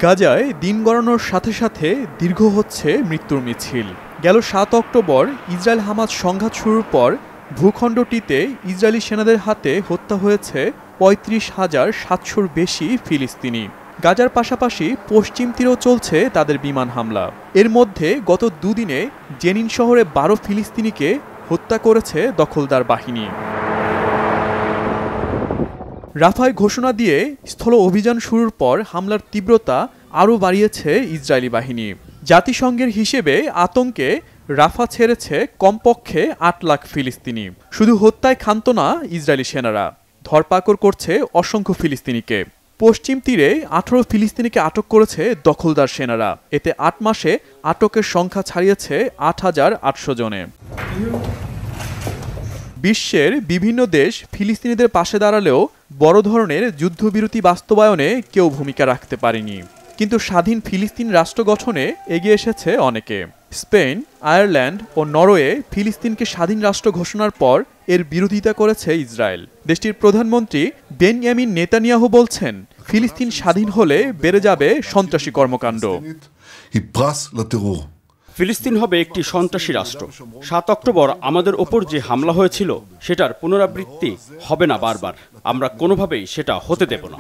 গাজায় দিন গড়ানোর সাথে সাথে দীর্ঘ হচ্ছে মৃত্যুর মিছিল। গেল ৭ অক্টোবর ইসরায়েল হামাস সংঘাত শুরুর পর ভূখণ্ডটিতে ইসরায়েলি সেনাদের হাতে হত্যা হয়েছে ৩৫,৭০০-র বেশি ফিলিস্তিনি। গাজার পাশাপাশি পশ্চিম তীরেও চলছে তাদের বিমান হামলা। এর মধ্যে গত দুদিনে জেনিন শহরে ১২ ফিলিস্তিনিকে হত্যা করেছে দখলদার বাহিনী। রাফায় ঘোষণা দিয়ে স্থল অভিযান শুরুর পর হামলার তীব্রতা আরও বাড়িয়েছে ইসরায়েলি বাহিনী। জাতিসংঘের হিসেবে আতঙ্কে রাফা ছেড়েছে কমপক্ষে ৮ লাখ ফিলিস্তিনি। শুধু হত্যায় ক্ষান্ত না ইসরায়েলি সেনারা, ধরপাকড় করছে অসংখ্য ফিলিস্তিনিকে। পশ্চিম তীরে ১৮ ফিলিস্তিনিকে আটক করেছে দখলদার সেনারা। এতে ৮ মাসে আটকের সংখ্যা ছাড়িয়েছে ৮,৮০০ জনে। বিশ্বের বিভিন্ন দেশ ফিলিস্তিনিদের পাশে দাঁড়ালেও বড় ধরনের যুদ্ধবিরতি বাস্তবায়নে কেউ ভূমিকা রাখতে পারেনি। কিন্তু স্বাধীন ফিলিস্তিন রাষ্ট্র গঠনে এগিয়ে এসেছে অনেকে। স্পেন, আয়ারল্যান্ড ও নরওয়ে ফিলিস্তিনকে স্বাধীন রাষ্ট্র ঘোষণার পর এর বিরোধিতা করেছে ইসরায়েল। দেশটির প্রধানমন্ত্রী বেনয়ামিন নেতানিয়াহু বলছেন, ফিলিস্তিন স্বাধীন হলে বেড়ে যাবে সন্ত্রাসী কর্মকাণ্ড। ফিলিস্তিন হবে একটি সন্ত্রাসী রাষ্ট্র। ৭ অক্টোবর আমাদের ওপর যে হামলা হয়েছিল সেটার পুনরাবৃত্তি হবে না বারবার। আমরা কোনোভাবেই সেটা হতে দেব না।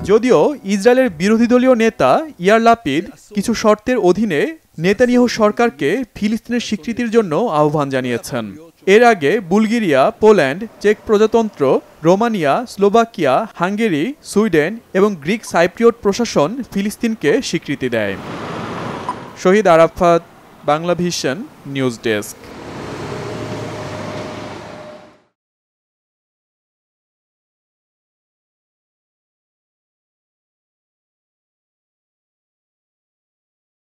যদিও ইসরায়েলের বিরোধী দলীয় নেতা ইয়ার লাপিদ কিছু শর্তের অধীনে নেতানিয়াহু সরকারকে ফিলিস্তিনের স্বীকৃতির জন্য আহ্বান জানিয়েছেন। এর আগে বুলগেরিয়া, পোল্যান্ড, চেক প্রজাতন্ত্র, রোমানিয়া, স্লোভাকিয়া, হাঙ্গেরি, সুইডেন এবং গ্রিক সাইপ্রিয়ট প্রশাসন ফিলিস্তিনকে স্বীকৃতি দেয়। Shahid Arafat, Bangla vision news desk.